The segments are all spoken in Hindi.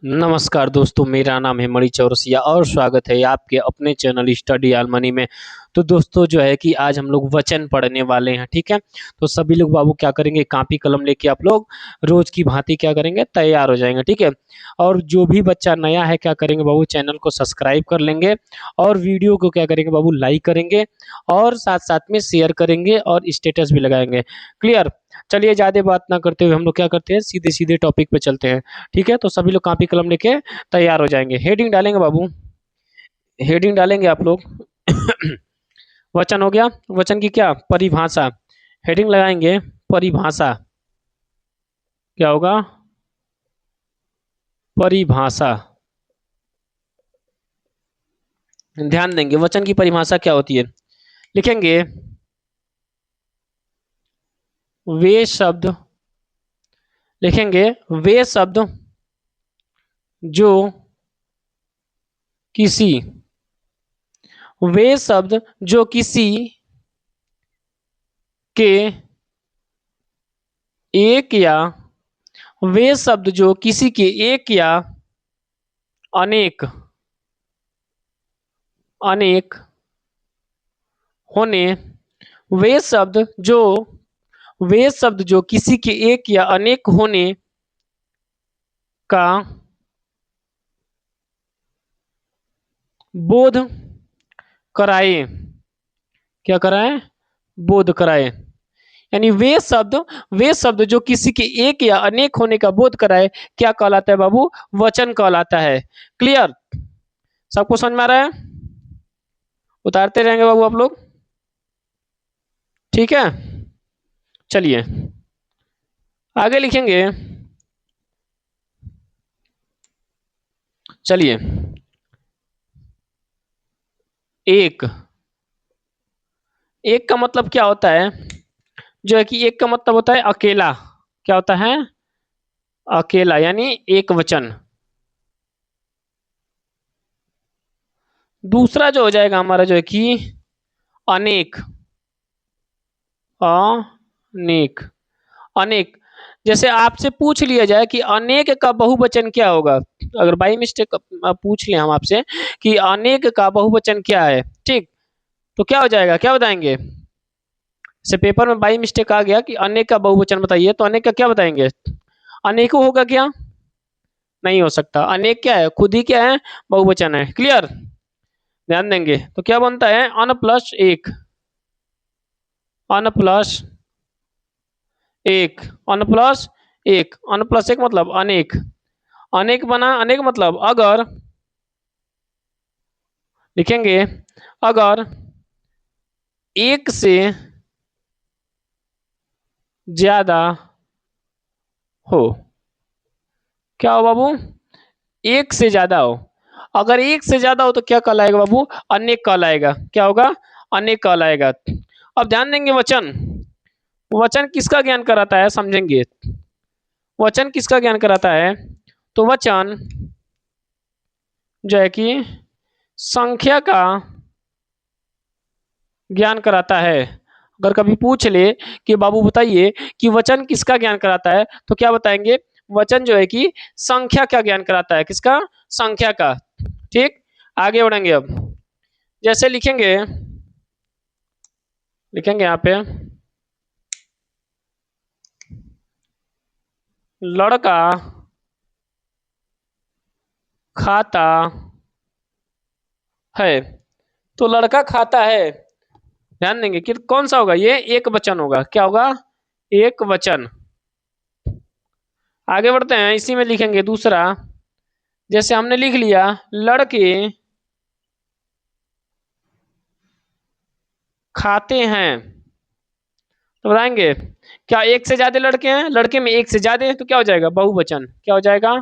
नमस्कार दोस्तों, मेरा नाम है मणि चौरसिया और स्वागत है आपके अपने चैनल स्टडी ऑल मनी में। तो दोस्तों जो है कि आज हम लोग वचन पढ़ने वाले हैं, ठीक है। तो सभी लोग बाबू क्या करेंगे, कॉपी कलम लेके आप लोग रोज की भांति क्या करेंगे, तैयार हो जाएंगे, ठीक है। और जो भी बच्चा नया है क्या करेंगे बाबू, चैनल को सब्सक्राइब कर लेंगे और वीडियो को क्या करेंगे बाबू, लाइक करेंगे और साथ साथ में शेयर करेंगे और स्टेटस भी लगाएंगे। क्लियर। चलिए ज़्यादा बात ना करते हुए हम लोग क्या करते हैं, सीधे सीधे टॉपिक पे चलते हैं। ठीक है, तो सभी लोग कॉपी कलम लेके तैयार हो जाएंगे। हेडिंग डालेंगे बाबू, हेडिंग डालेंगे आप लोग। वचन हो गया, वचन की क्या परिभाषा, हेडिंग लगाएंगे परिभाषा। क्या होगा, परिभाषा। ध्यान देंगे वचन की परिभाषा क्या होती है, लिखेंगे वे शब्द, लिखेंगे वे शब्द जो किसी, वे शब्द जो किसी के एक या, वे शब्द जो किसी के एक या अनेक, अनेक होने, वे शब्द जो, वे शब्द जो किसी के एक या अनेक होने का बोध कराए। क्या कराए, बोध कराए। यानी वे शब्द जो किसी के एक या अनेक होने का बोध कराए, क्या कहलाता है बाबू, वचन कहलाता है। क्लियर, सबको समझ में आ रहा है, उतारते रहेंगे बाबू आप लोग, ठीक है। चलिए आगे लिखेंगे, चलिए एक, एक का मतलब क्या होता है, जो है कि एक का मतलब होता है अकेला। क्या होता है, अकेला, यानी एक वचन। दूसरा जो हो जाएगा हमारा जो है कि अनेक, अनेक, अनेक। जैसे आपसे पूछ लिया जाए कि अनेक का बहुवचन क्या होगा, अगर बाई मिस्टेक पूछ लें हम आपसे कि अनेक का बहुवचन क्या है, ठीक, तो क्या हो जाएगा, क्या बताएंगे। जैसे पेपर में बाई मिस्टेक आ गया कि अनेक का बहुवचन बताइए, तो अनेक का क्या बताएंगे, अनेकों होगा क्या, नहीं हो सकता। अनेक क्या है, खुद ही क्या है, बहुवचन है। क्लियर, ध्यान देंगे तो क्या बनता है, अन प्लस एक, अन प्लस एक, अन प्लस एक, अन प्लस एक मतलब अनेक, अनेक बना, अनेक मतलब अगर, लिखेंगे अगर एक से ज्यादा हो। क्या हो बाबू, एक से ज्यादा हो। अगर एक से ज्यादा हो तो क्या कहलाएगा बाबू, अनेक कहलाएगा। क्या होगा, अनेक कहलाएगा। अब ध्यान देंगे वचन, वचन किसका ज्ञान कराता है, समझेंगे वचन किसका ज्ञान कराता है। तो वचन जो है कि संख्या का ज्ञान कराता है। अगर कभी पूछ ले कि बाबू बताइए कि वचन किसका ज्ञान कराता है, तो क्या बताएंगे, वचन जो है कि संख्या का ज्ञान कराता है। किसका, संख्या का। ठीक, आगे बढ़ेंगे अब। जैसे लिखेंगे, लिखेंगे यहाँ पे लड़का खाता है, तो लड़का खाता है, ध्यान देंगे कि कौन सा होगा, ये एक वचन होगा। क्या होगा, एक वचन। आगे बढ़ते हैं, इसी में लिखेंगे दूसरा। जैसे हमने लिख लिया लड़के खाते हैं, तो बताएंगे क्या एक से ज्यादा लड़के हैं, लड़के में एक से ज्यादा है, तो क्या हो जाएगा, बहुवचन। क्या हो जाएगा,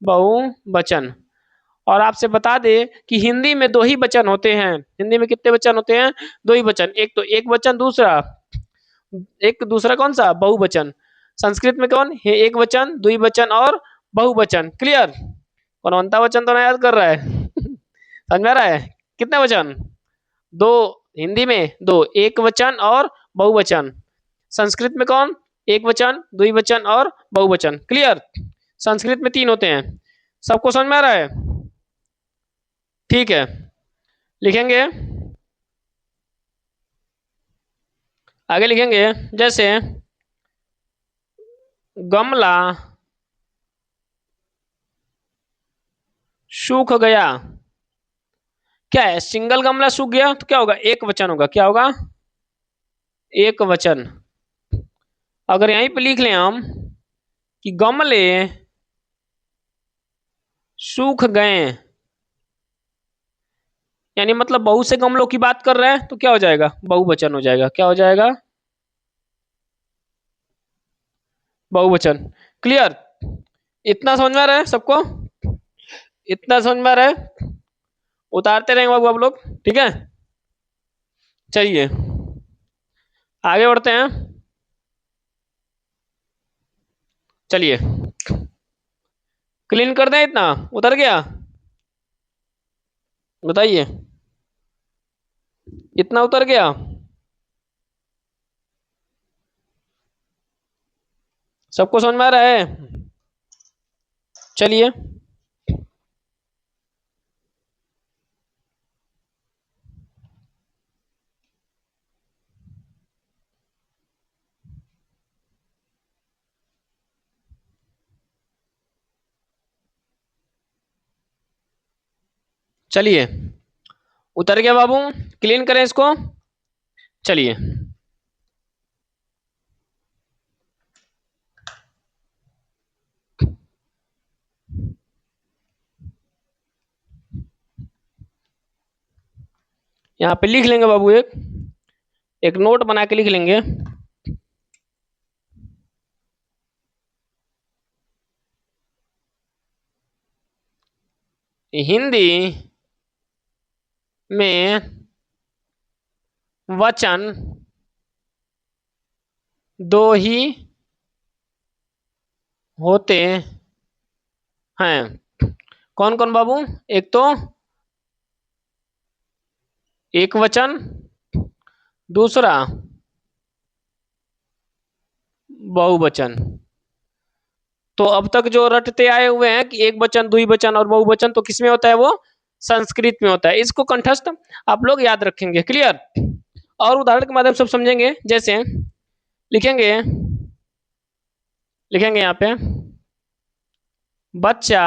बहुवचन। और आपसे बता दे कि हिंदी में दो ही वचन होते हैं। हिंदी में कितने वचन होते हैं, दो ही वचन। एक तो एक वचन, दूसरा एक, दूसरा कौन सा, बहुवचन। संस्कृत में कौन है, एक वचन, द्विवचन और बहुवचन। क्लियर, कौनता वचन तो ना याद कर रहा है। समझ में आ रहा है, कितने वचन, दो। हिंदी में दो, एक वचन और बहुवचन। संस्कृत में कौन, एक वचन, द्विवचन और बहुवचन। क्लियर, संस्कृत में तीन होते हैं, सबको समझ में आ रहा है? ठीक है, लिखेंगे, आगे लिखेंगे। जैसे गमला सूख गया। क्या है, सिंगल गमला सूख गया तो क्या होगा, एक वचन होगा। क्या होगा, एक वचन। अगर यहीं पे लिख लें हम कि गमले सूख गए, यानी मतलब बहुत से गमलों की बात कर रहे हैं, तो क्या हो जाएगा, बहुवचन हो जाएगा। क्या हो जाएगा, बहुवचन। क्लियर? इतना समझ में आ रहा है सबको? इतना समझ में आ रहा है? उतारते रहेंगे बाबू आप लोग, ठीक है। चलिए आगे बढ़ते हैं। चलिए क्लीन कर दें, इतना उतर गया, बताइए, इतना उतर गया? सबको समझ में आ रहा है? चलिए चलिए, उतर गया बाबू, क्लीन करें इसको। चलिए यहाँ पे लिख लेंगे बाबू, एक एक नोट बना के लिख लेंगे। हिंदी में वचन दो ही होते हैं। कौन कौन बाबू? एक तो एक वचन, दूसरा बहुवचन। तो अब तक जो रटते आए हुए हैं कि एक वचन, द्विवचन और बहुवचन, तो किसमें होता है वो, संस्कृत में होता है। इसको कंठस्थ आप लोग याद रखेंगे। क्लियर? और उदाहरण के माध्यम से सब समझेंगे। जैसे लिखेंगे, लिखेंगे यहाँ पे, बच्चा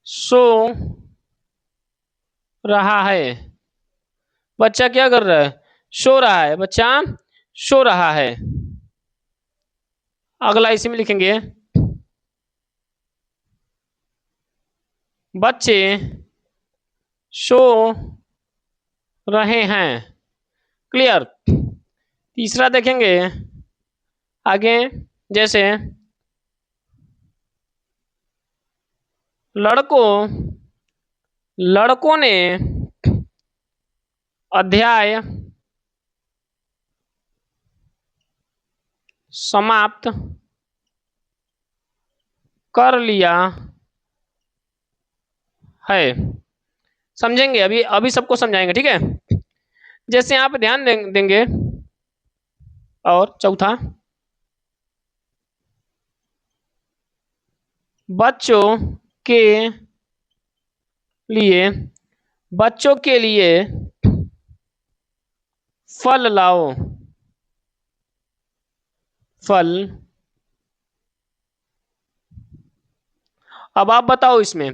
सो रहा है। बच्चा क्या कर रहा है, सो रहा है, बच्चा सो रहा है। अगला इसी में लिखेंगे, बच्चे सो रहे हैं। क्लियर? तीसरा देखेंगे आगे, जैसे लड़कों लड़कों ने अध्याय समाप्त कर लिया है। समझेंगे, अभी अभी सबको समझाएंगे, ठीक है। जैसे आप ध्यान देंगे। और चौथा, बच्चों के लिए, बच्चों के लिए फल लाओ। फल। अब आप बताओ इसमें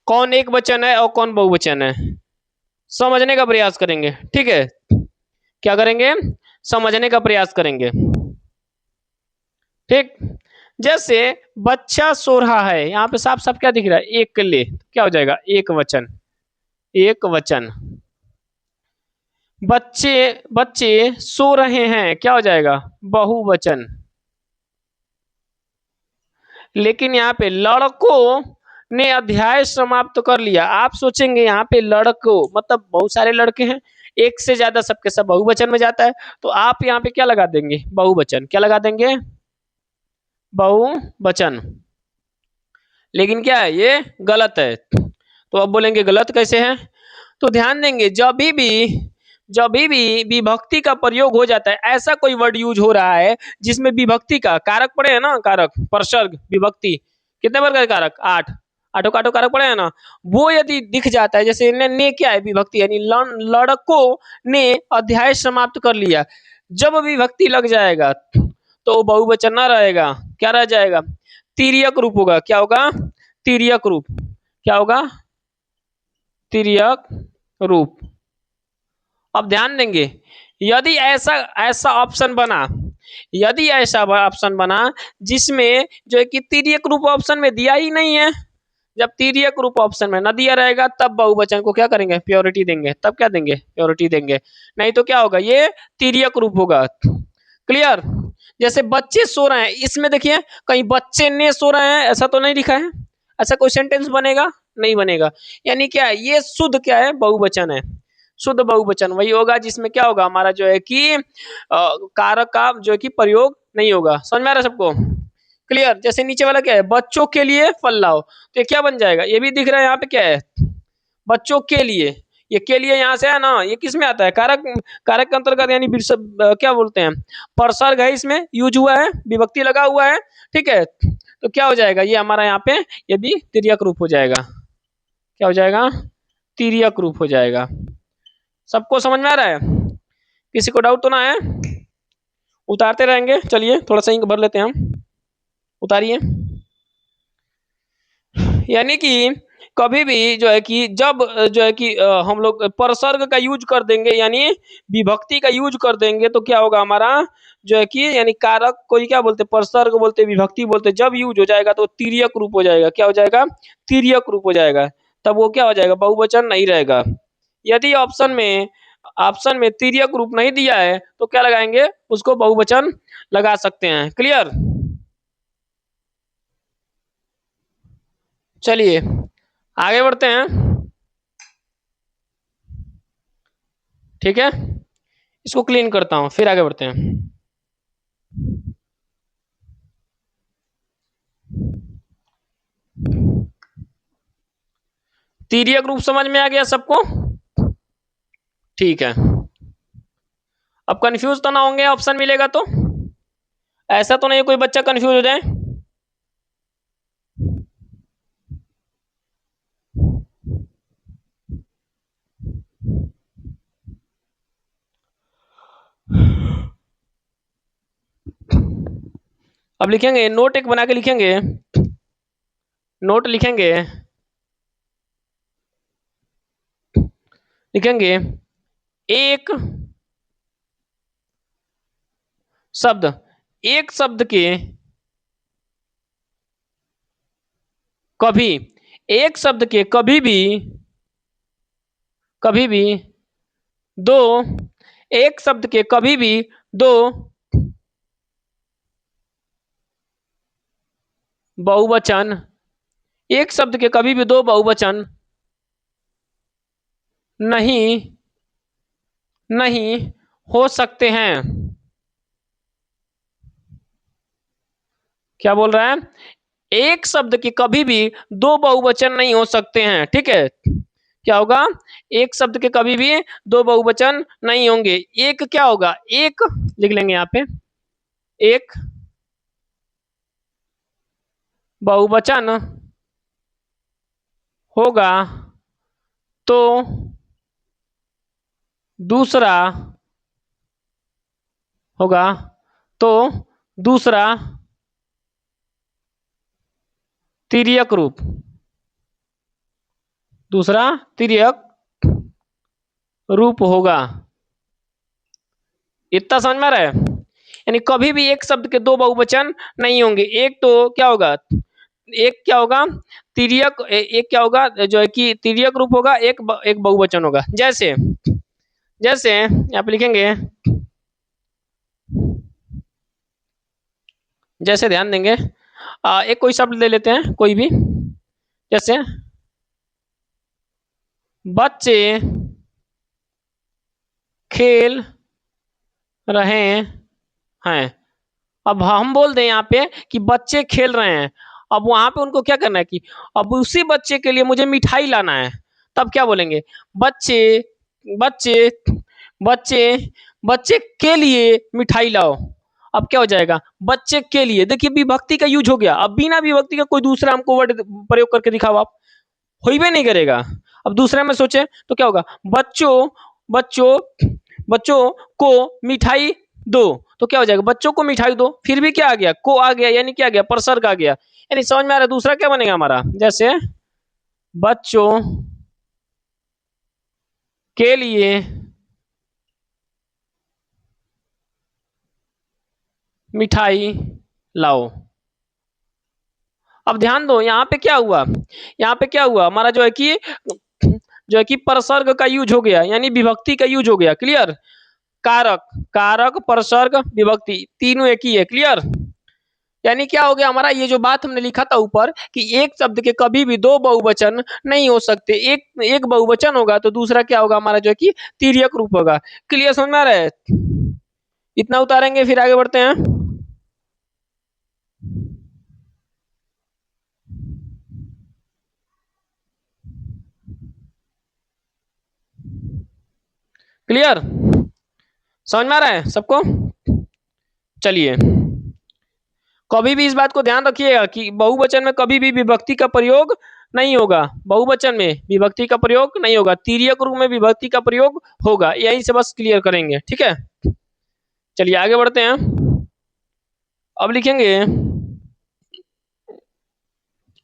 कौन एक वचन है और कौन बहुवचन है, समझने का प्रयास करेंगे, ठीक है। क्या करेंगे, समझने का प्रयास करेंगे, ठीक। जैसे बच्चा सो रहा है, यहाँ पे साफ साफ क्या दिख रहा है, एक के लिए, क्या हो जाएगा, एक वचन। एक वचन। बच्चे बच्चे सो रहे हैं, क्या हो जाएगा, बहुवचन। लेकिन यहाँ पे लड़कों ने अध्याय समाप्त कर लिया। आप सोचेंगे यहाँ पे लड़कों मतलब बहुत सारे लड़के हैं, एक से ज्यादा, सबके सब बहुवचन में जाता है, तो आप यहाँ पे क्या लगा देंगे, बहुवचन। क्या लगा देंगे, बहुवचन। लेकिन क्या है, ये गलत है। तो अब बोलेंगे गलत कैसे है, तो ध्यान देंगे, जब भी जब भी विभक्ति का प्रयोग हो जाता है, ऐसा कोई वर्ड यूज हो रहा है जिसमें विभक्ति का कारक पड़े है ना, कारक परसर्ग विभक्ति, कितने प्रकार के कारक, आठ, आठों काठों कारक पड़े है ना, वो यदि दिख जाता है, जैसे ने क्या है विभक्ति, यानी लड़कों ने अध्याय समाप्त कर लिया, जब विभक्ति लग जाएगा तो वो बहुवचन ना रहेगा, क्या रह जाएगा, तिर्यक रूप होगा, क्या होगा, तिर्यक रूप, क्या होगा, तिर्यक रूप। अब ध्यान देंगे, यदि ऐसा ऐसा ऑप्शन बना, यदि ऐसा ऑप्शन बना जिसमें जो है कि तिर्यक रूप ऑप्शन में दिया ही नहीं है, जब तिर्यक रूप ऑप्शन में न दिया रहेगा तब बहुवचन को क्या करेंगे, प्योरिटी देंगे, तब क्या देंगे, प्योरिटी देंगे, नहीं तो क्या होगा, ये तिर्यक रूप होगा। क्लियर। जैसे बच्चे सो रहे हैं, इसमें देखिए कहीं बच्चे ने सो रहे हैं ऐसा तो नहीं लिखा है, ऐसा कोई सेंटेंस बनेगा, नहीं बनेगा, यानी क्या है, ये शुद्ध क्या है, बहुवचन है, शुद्ध बहुवचन वही होगा जिसमें क्या होगा, हमारा जो है कि कारक का जो है कि प्रयोग नहीं होगा। समझ में आ रहा है सबको, क्लियर। जैसे नीचे वाला क्या है, बच्चों के लिए फल लाओ, तो ये क्या बन जाएगा, ये भी दिख रहा है यहाँ पे क्या है, बच्चों के लिए, ये के लिए यहाँ से है ना, ये किस में आता है, कारक, कारक के अंतर्गत, यानी क्या बोलते हैं, परसर्ग है, इसमें यूज हुआ है, विभक्ति लगा हुआ है, ठीक है, तो क्या हो जाएगा, ये हमारा यहाँ पे ये भी तिर्यक रूप हो जाएगा, क्या हो जाएगा, तिर्यक रूप हो जाएगा। सबको समझ में आ रहा है, किसी को डाउट तो ना है, उतारते रहेंगे, चलिए थोड़ा सा इंक भर लेते हैं हम, उतारिए। यानी कि कभी भी जो है कि जब जो है कि हम लोग परसर्ग का यूज कर देंगे, यानी विभक्ति का यूज कर देंगे, तो क्या होगा हमारा जो है कि, यानी कारक कोई क्या बोलते, परसर्ग बोलते, विभक्ति बोलते, जब यूज हो जाएगा तो तिर्यक रूप हो जाएगा, क्या हो जाएगा, तिर्यक रूप हो जाएगा, तब वो क्या हो जाएगा, बहुवचन नहीं रहेगा। यदि ऑप्शन में तिर्यक रूप नहीं दिया है तो क्या लगाएंगे, उसको बहुवचन लगा सकते हैं। क्लियर। चलिए आगे बढ़ते हैं, ठीक है, इसको क्लीन करता हूं फिर आगे बढ़ते हैं। तिर्यक रूप समझ में आ गया सबको, ठीक है। अब कंफ्यूज तो ना होंगे, ऑप्शन मिलेगा तो, ऐसा तो नहीं कोई बच्चा कंफ्यूज हो जाए। अब लिखेंगे, नोट एक बना के लिखेंगे, नोट लिखेंगे, लिखेंगे एक शब्द, एक शब्द के कभी, एक शब्द के कभी भी दो, एक शब्द के कभी भी दो बहुवचन, एक शब्द के कभी भी दो बहुवचन नहीं नहीं हो सकते हैं। क्या बोल रहा है, एक शब्द के कभी भी दो बहुवचन नहीं हो सकते हैं, ठीक है, क्या होगा, एक शब्द के कभी भी दो बहुवचन नहीं होंगे, एक क्या होगा, एक लिख लेंगे यहाँ पे, एक बहुवचन होगा तो दूसरा होगा तो दूसरा तिर्यक रूप, दूसरा तिर्यक रूप होगा। इतना समझ में आ रहा है, यानी कभी भी एक शब्द के दो बहुवचन नहीं होंगे, एक तो क्या होगा, एक क्या होगा, तिर्यक, एक क्या होगा जो है कि तिर्यक रूप होगा, एक बहुवचन होगा। जैसे जैसे यहाँ पे लिखेंगे, जैसे ध्यान देंगे, एक कोई शब्द ले लेते हैं कोई भी, जैसे बच्चे खेल रहे हैं, अब हम बोल दें यहाँ पे कि बच्चे खेल रहे हैं, अब वहां पे उनको क्या करना है कि अब उसी बच्चे के लिए मुझे मिठाई लाना है, तब क्या बोलेंगे, बच्चे बच्चे बच्चे बच्चे के लिए मिठाई लाओ। अब क्या हो जाएगा, बच्चे के लिए, देखिए विभक्ति का यूज हो गया। अब बिना विभक्ति का कोई दूसरा हमको वर्ड प्रयोग करके दिखाओ आप, हो ही नहीं करेगा। अब दूसरे में सोचे तो क्या होगा, बच्चों बच्चों बच्चों को मिठाई दो, तो क्या हो जाएगा, बच्चों को मिठाई दो, फिर भी क्या आ गया, को आ गया, यानी क्या आ गया, प्रसर्ग आ गया। यानी समझ में आ रहा है, दूसरा क्या बनेगा हमारा, जैसे बच्चों के लिए मिठाई लाओ। अब ध्यान दो, यहाँ पे क्या हुआ, यहाँ पे क्या हुआ हमारा, जो है कि परसर्ग का यूज हो गया, यानी विभक्ति का यूज हो गया। क्लियर, कारक कारक परसर्ग विभक्ति तीनों एक ही है। क्लियर, यानी क्या हो गया हमारा, ये जो बात हमने लिखा था ऊपर कि एक शब्द के कभी भी दो बहुवचन नहीं हो सकते, एक एक बहुवचन होगा तो दूसरा क्या होगा हमारा, जो है कि तिर्यक रूप होगा। क्लियर, समझ में आ रहा है, इतना उतारेंगे फिर आगे बढ़ते हैं। क्लियर, समझ में आ रहा है सबको। चलिए, कभी भी इस बात को ध्यान रखिएगा कि बहुवचन में कभी भी विभक्ति का प्रयोग नहीं होगा, बहुवचन में विभक्ति का प्रयोग नहीं होगा, तिर्यक रूप में विभक्ति का प्रयोग होगा। यहीं से बस क्लियर करेंगे, ठीक है। चलिए आगे बढ़ते हैं। अब लिखेंगे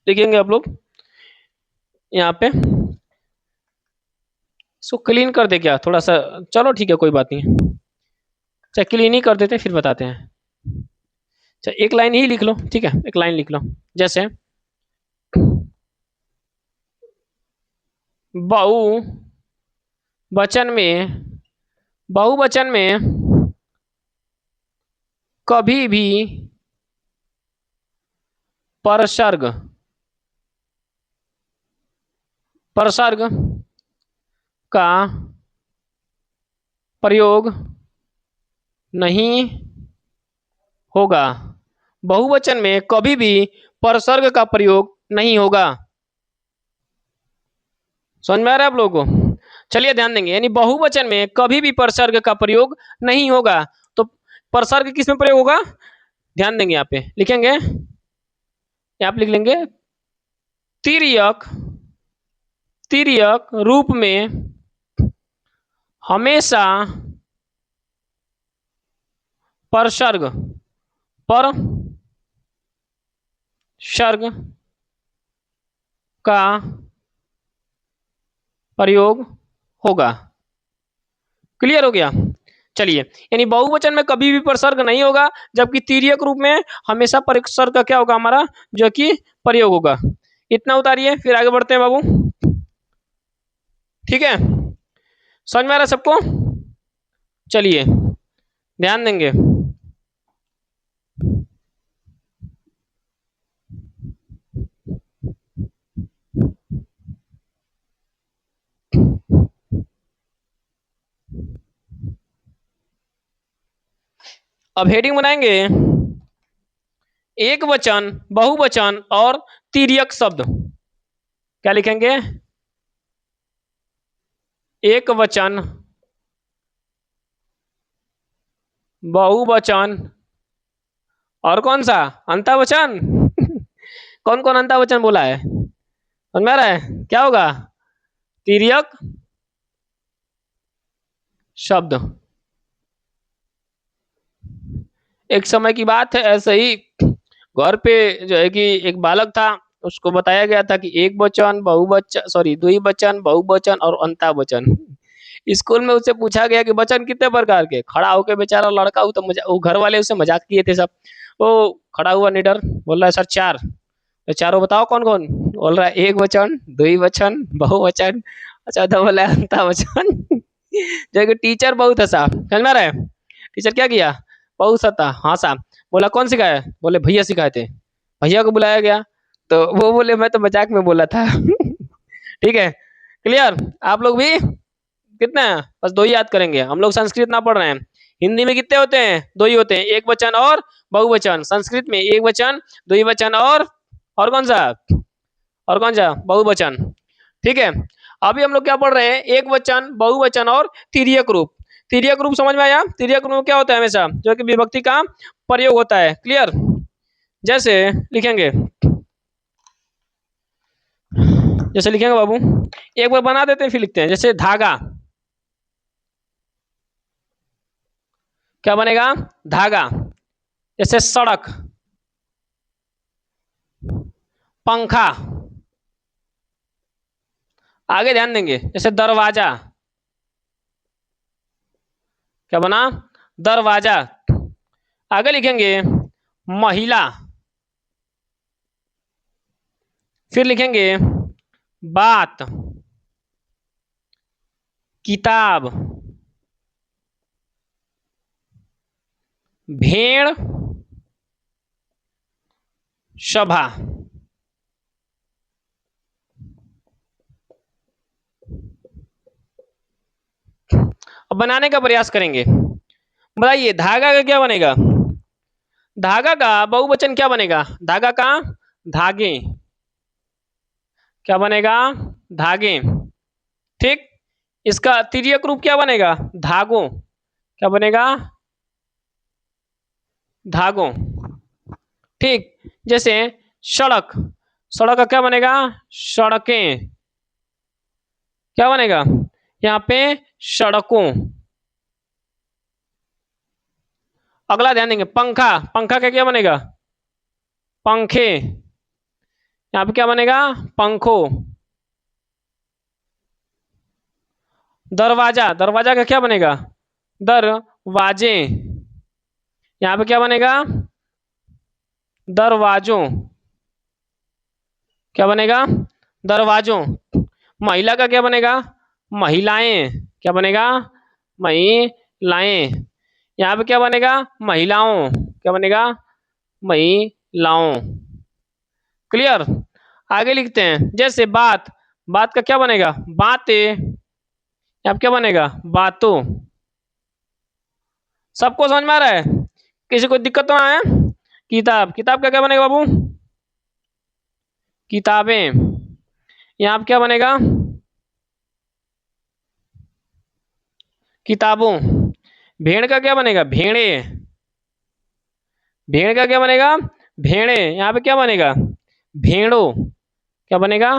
लिखेंगे आप लोग यहाँ पे, इसको क्लीन कर दे क्या थोड़ा सा, चलो ठीक है कोई बात नहीं, अच्छा क्लीन ही कर देते फिर बताते हैं। अच्छा एक लाइन ही लिख लो, ठीक है, एक लाइन लिख लो, जैसे बहुवचन में बहुवचन में कभी भी परसर्ग परसर्ग का प्रयोग नहीं होगा, बहुवचन में कभी भी परसर्ग का प्रयोग नहीं होगा। समझ में आ रहा है आप लोगों को। चलिए ध्यान देंगे, यानी बहुवचन में कभी भी परसर्ग का प्रयोग नहीं होगा, तो परसर्ग किस में प्रयोग होगा, ध्यान देंगे यहाँ पे लिखेंगे, यहाँ पे लिख लेंगे तिर्यक तिर्यक रूप में हमेशा परसर्ग का प्रयोग होगा। क्लियर हो गया। चलिए, यानी बहुवचन में कभी भी परसर्ग नहीं होगा, जबकि तिर्यक रूप में हमेशा परसर्ग का क्या होगा हमारा, जो कि प्रयोग होगा। इतना उतारिए फिर आगे बढ़ते हैं बाबू, ठीक है, समझ में आ रहा है सबको। चलिए ध्यान देंगे, अब हेडिंग बनाएंगे, एक वचन, बहुवचन और तिर्यक शब्द। क्या लिखेंगे, एक वचन, बहुवचन और कौन सा, अंतःवचन कौन कौन अंतःवचन बोला है, समझ में आ रहा है, क्या होगा, तिर्यक शब्द। एक समय की बात है, ऐसे ही घर पे जो है कि एक बालक था, उसको बताया गया था कि एक वचन, बहुवचन, सॉरी द्विवचन, बहुवचन और अंतःवचन। स्कूल में उससे पूछा गया कि वचन कितने प्रकार के, खड़ा होकर बेचारा लड़का, वो घर वाले उससे मजाक किए थे सब, वो खड़ा हुआ निडर, बोल रहा है सर चार, तो चारों बताओ कौन कौन, बोल रहा है एक वचन, द्विवचन, बहुवचन, अच्छा तो बोला अंतःवचन। जो कि टीचर बहुत हंसा, समझ में आ रहा है, टीचर क्या किया, बहुत हंसा हंसा, बोला कौन सिखाया, बोले भैया सिखाए थे, भैया को बुलाया गया, तो वो बोले मैं तो मजाक में बोला था। ठीक है, क्लियर। आप लोग भी कितने हैं, बस दो ही याद करेंगे, हम लोग संस्कृत ना पढ़ रहे हैं। हिंदी में कितने होते हैं, दो ही होते हैं, एक वचन और बहुवचन। संस्कृत में एक वचन, द्विवचन और कौन सा, और कौन सा, बहुवचन। ठीक है, अभी हम लोग क्या पढ़ रहे हैं, एक वचन, बहुवचन और तिर्यक रूप। तिर्यक रूप समझ में आया? तिर्यक रूप क्या होता है? हमेशा जो कि विभक्ति का प्रयोग होता है। क्लियर? जैसे लिखेंगे, जैसे लिखेंगे बाबू, एक बार बना देते हैं फिर लिखते हैं। जैसे धागा, क्या बनेगा? धागा। जैसे सड़क, पंखा। आगे ध्यान देंगे, जैसे दरवाजा, क्या बना? दरवाजा। आगे लिखेंगे महिला, फिर लिखेंगे बात, किताब, भेड़, सभा। अब बनाने का प्रयास करेंगे। बताइए धागा का क्या बनेगा? धागा का बहुवचन क्या बनेगा? धागा का धागे, क्या बनेगा? धागे। ठीक। इसका तिर्यक रूप क्या बनेगा? धागों, क्या बनेगा? धागों। ठीक। जैसे सड़क, सड़क का क्या बनेगा? सड़कें, क्या बनेगा? यहाँ पे सड़कों। अगला ध्यान देंगे, पंखा, पंखा का क्या बनेगा? पंखे। यहाँ पे क्या बनेगा? पंखों। दरवाजा, दरवाजा का क्या बनेगा? दरवाजे। यहाँ पे क्या बनेगा? दरवाजों, क्या बनेगा? दरवाजों। महिला का क्या बनेगा? महिलाएं, क्या बनेगा? महिलाएं। यहाँ पे क्या बनेगा? महिलाओं, क्या बनेगा? महिलाओं। क्लियर? आगे लिखते हैं, जैसे बात, बात का क्या बनेगा? बातें। यहाँ पे क्या बनेगा? बातों। सबको समझ में आ रहा है? किसी को दिक्कत तो ना है? किताब, किताब का क्या बनेगा बाबू? किताबें। यहाँ पे क्या बनेगा? किताबों। भेड़ का क्या बनेगा? भेड़े। भेड़ का क्या बनेगा? भेड़े। यहाँ पे क्या बनेगा? भेड़ों, क्या बनेगा?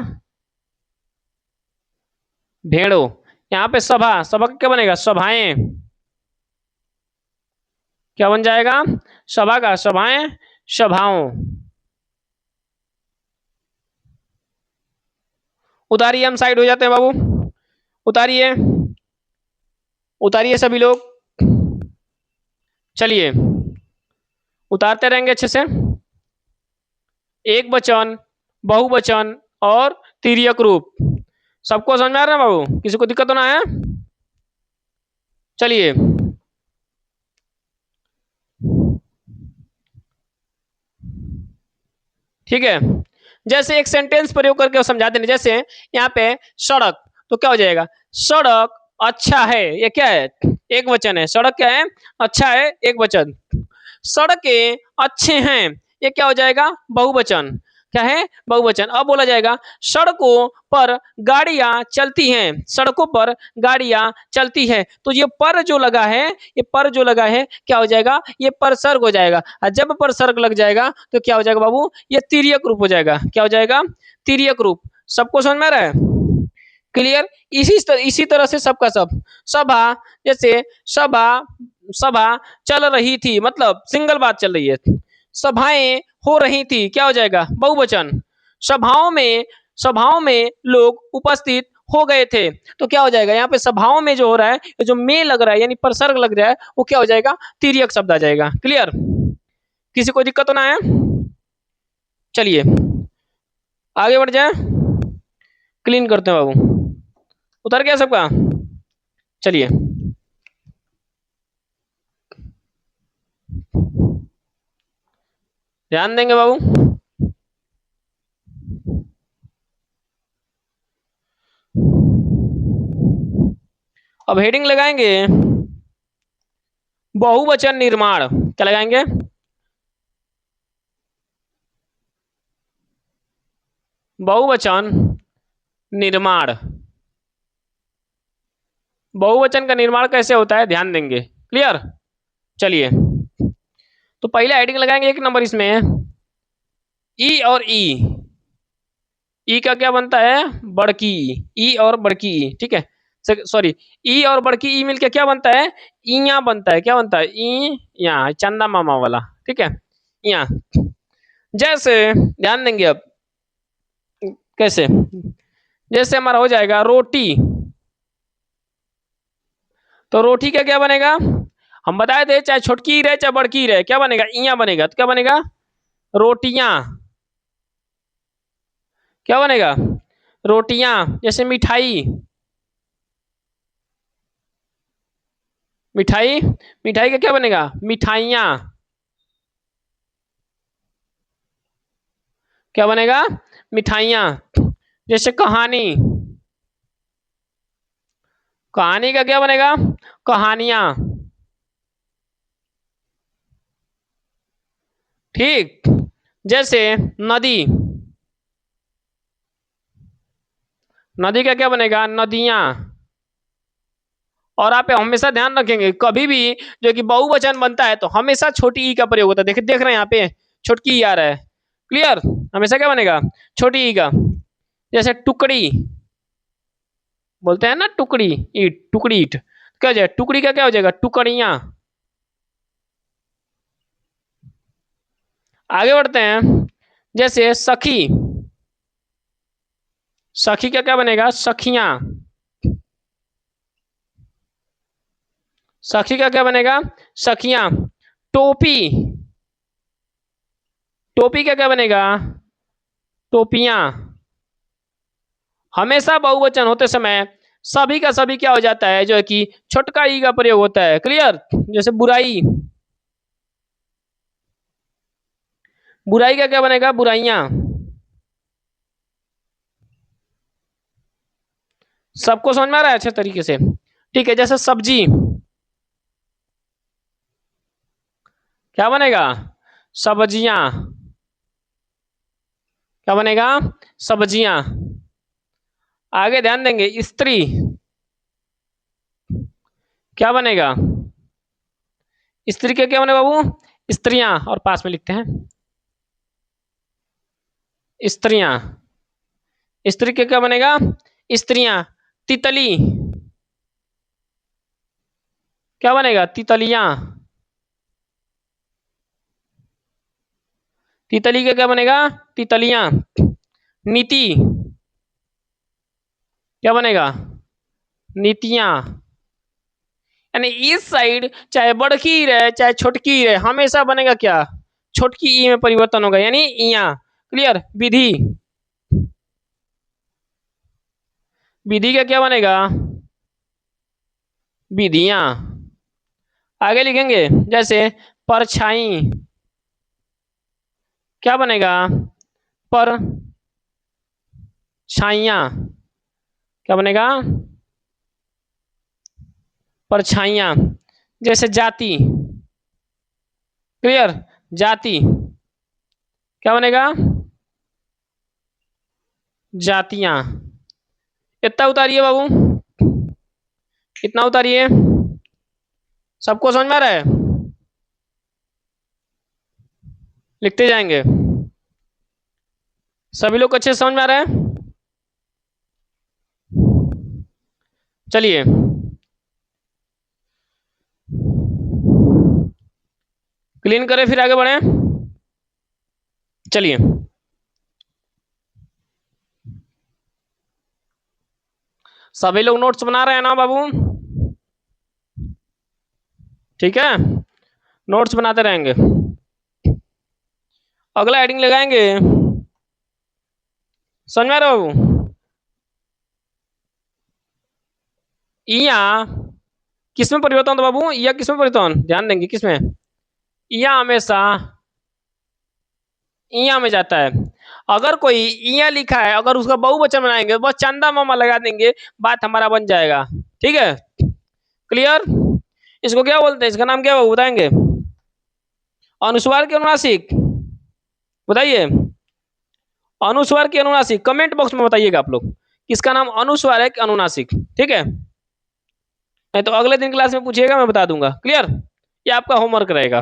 भेड़ों। यहाँ पे सभा, सभा का क्या बनेगा? सभाएं, क्या बन जाएगा? सभा का सभाएं, सभाओं। उतारिए, हम साइड हो जाते हैं बाबू। उतारिए, उतारिए सभी लोग। चलिए उतारते रहेंगे अच्छे से। एक वचन, बहुवचन और तिर्यक रूप, सबको समझ में आ रहा है बाबू? किसी को दिक्कत तो ना है? चलिए, ठीक है। जैसे एक सेंटेंस प्रयोग करके समझा देने, जैसे यहाँ पे सड़क, तो क्या हो जाएगा? सड़क अच्छा है, ये क्या है? एक वचन है। सड़क क्या है? अच्छा है, एक वचन। सड़कें अच्छे हैं, ये क्या हो जाएगा? बहुवचन। क्या है? बहुवचन। अब बोला जाएगा सड़कों पर गाड़ियां चलती हैं, सड़कों पर गाड़ियां चलती है। तो ये पर जो लगा है, ये पर जो लगा है क्या हो जाएगा? ये परसर्ग हो जाएगा। और जब परसर्ग लग जाएगा तो क्या हो जाएगा बाबू? ये तिर्यक रूप हो जाएगा। क्या हो जाएगा? तिर्यक रूप। सबको समझ में आ रहा है? क्लियर? इसी तरह से सबका सब। सभा, जैसे सभा, सभा चल रही थी, मतलब सिंगल बात चल रही है। सभाएं हो रही थी, क्या हो जाएगा? बहुवचन। सभाओं में, सभाओं में लोग उपस्थित हो गए थे, तो क्या हो जाएगा? यहाँ पे सभाओं में जो हो रहा है, जो में लग रहा है यानी परसर्ग लग रहा है, वो क्या हो जाएगा? तिर्यक शब्द आ जाएगा। क्लियर? किसी को दिक्कत तो ना है? चलिए आगे बढ़ जाए, क्लीन करते हैं बाबू। उतर गया सबका? चलिए, ध्यान देंगे बाबू। अब हेडिंग लगाएंगे बहुवचन निर्माण। क्या लगाएंगे? बहुवचन निर्माण। बहुवचन का निर्माण कैसे होता है ध्यान देंगे। क्लियर। चलिए, तो पहले हेडिंग लगाएंगे 1 नंबर इसमें, ई और ई। ई का क्या बनता है, बड़की ई और बड़की ई, ठीक है। सॉरी, ई और बड़की ई मिलके क्या बनता है, इया बनता है। क्या बनता है, ई या, चंदा मामा वाला, ठीक है, इया। जैसे ध्यान देंगे अब कैसे, जैसे हमारा हो जाएगा रोटी, तो रोटी का क्या बनेगा, हम बताए थे चाहे छोटकी रहे चाहे बड़की रहे, क्या बनेगा, इया बनेगा। तो क्या बनेगा, रोटियां। क्या बनेगा, रोटियां। जैसे मिठाई, मिठाई, मिठाई का क्या बनेगा, मिठाइयां। क्या बनेगा, मिठाइयां। जैसे कहानी, कहानी का क्या बनेगा, कहानियां। ठीक। जैसे नदी, नदी का क्या बनेगा, नदियां। और आप हमेशा ध्यान रखेंगे कभी भी जो कि बहुवचन बनता है तो हमेशा छोटी ई का प्रयोग होता है। देख देख रहे हैं यहाँ पे छोटकी ई आ रहा है। क्लियर। हमेशा क्या बनेगा, छोटी ई का। जैसे टुकड़ी, बोलते हैं ना टुकड़ी ईट, टुकड़ी ईट, क्या हो जाएगा, टुकड़ी का क्या हो जाएगा, टुकड़ियां। आगे बढ़ते हैं। जैसे सखी, सखी का क्या बनेगा, सखियां। सखी का क्या बनेगा, सखियां। टोपी, टोपी का क्या बनेगा, टोपियां। हमेशा बहुवचन होते समय सभी का सभी क्या हो जाता है, जो है कि छोटका ई का प्रयोग होता है। क्लियर। जैसे बुराई, बुराई का क्या बनेगा, बुराइयां। सबको समझ में आ रहा है अच्छे तरीके से, ठीक है। जैसे सब्जी, क्या बनेगा, सब्जियां। क्या बनेगा, सब्जियां। आगे ध्यान देंगे, स्त्री, क्या बनेगा, स्त्री के क्या बने बाबू, स्त्रियां। और पास में लिखते हैं स्त्रियां। स्त्री के क्या बनेगा, स्त्रियां। तितली, क्या बनेगा, तितलियां। तितली का क्या बनेगा, तितलियां। नीति, क्या बनेगा, नीतियां। यानी इस साइड चाहे बड़की रहे चाहे छोटकी रहे हमेशा बनेगा क्या, छोटकी ई में परिवर्तन होगा, यानी इया। क्लियर। विधि, विधि का क्या बनेगा, विधियां। आगे लिखेंगे जैसे परछाई, क्या बनेगा, पर छाइया। क्या बनेगा, परछाइयां। जैसे जाति, क्लियर, जाति, क्या बनेगा, जातियां। इतना उतारिए बाबू, इतना उतारिए। सबको समझ में आ रहा है, लिखते जाएंगे। सभी लोग अच्छे से समझ में आ रहा है। चलिए, क्लीन करें फिर आगे बढ़े। चलिए, सभी लोग नोट्स बना रहे हैं ना बाबू, ठीक है, नोट्स बनाते रहेंगे। अगला हेडिंग लगाएंगे, समझ में आ रहा है बाबू, इया किसमें परिवर्तन होता है बाबू, इया किसमें परिवर्तन, ध्यान देंगे किसमें, इया हमेशा इया में जाता है। अगर कोई इया लिखा है, अगर उसका बहुवचन बनाएंगे बस चंदा मामा लगा देंगे, बात हमारा बन जाएगा। ठीक है, क्लियर। इसको क्या बोलते हैं, इसका नाम क्या है बताएंगे, अनुस्वार के अनुनासिक। बताइए, अनुस्वार के अनुनासिक, कमेंट बॉक्स में बताइएगा आप लोग, किसका नाम अनुस्वार है कि अनुनासिक। ठीक है, नहीं तो अगले दिन क्लास में पूछिएगा, मैं बता दूंगा। क्लियर? ये आपका होमवर्क रहेगा,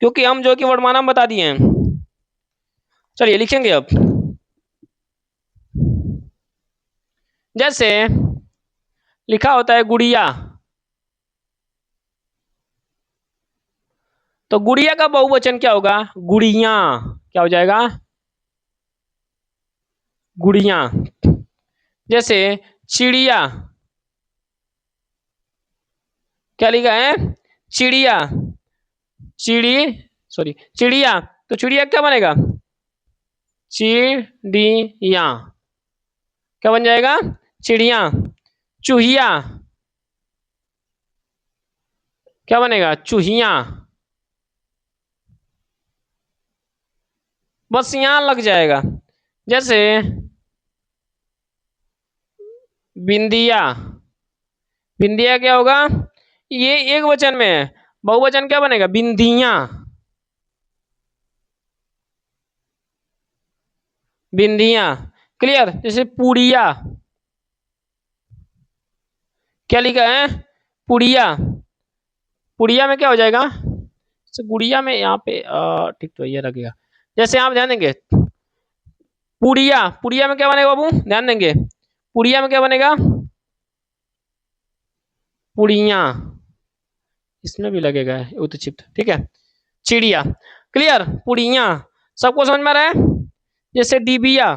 क्योंकि हम जो कि वर्डमानम बता दिए हैं। चलिए लिखेंगे अब। जैसे लिखा होता है गुड़िया, तो गुड़िया का बहुवचन क्या होगा? गुड़िया। क्या हो जाएगा? गुड़िया। जैसे चिड़िया, क्या लिखा है? चिड़िया। चिड़ी सॉरी चिड़िया, तो चिड़िया क्या बनेगा? चिड़िया। क्या बन जाएगा? चिड़िया। चूहिया, क्या बनेगा? चूहिया। बस यहां लग जाएगा। जैसे बिंदिया, बिंदिया क्या होगा? ये एक वचन में है, बहुवचन क्या बनेगा? बिंदिया। बिंदिया। क्लियर? जैसे पुड़िया, क्या लिखा है? पुड़िया। पुड़िया में क्या हो जाएगा? तो गुड़िया में यहाँ पे ठीक तो ये लगेगा। जैसे आप ध्यान देंगे, पुड़िया, पुड़िया में क्या बनेगा बाबू? ध्यान देंगे, पुड़िया में क्या बनेगा? पुड़िया। इसमें भी लगेगा उत्क्षिप्त, ठीक है। चिड़िया। क्लियर? पुड़िया। सबको समझ में आ रहा है? जैसे डिबिया,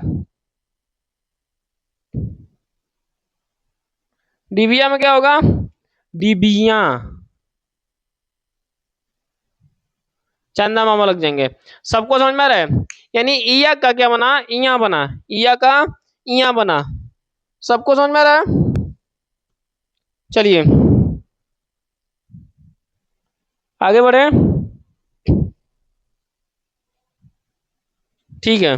डिबिया में क्या होगा? डिबिया। चंदा मामा लग जाएंगे। सबको समझ में आ रहा है? यानी इया का क्या बना? इया बना। इया का इया बना। सबको समझ में आ रहा है? चलिए आगे बढ़े। ठीक है,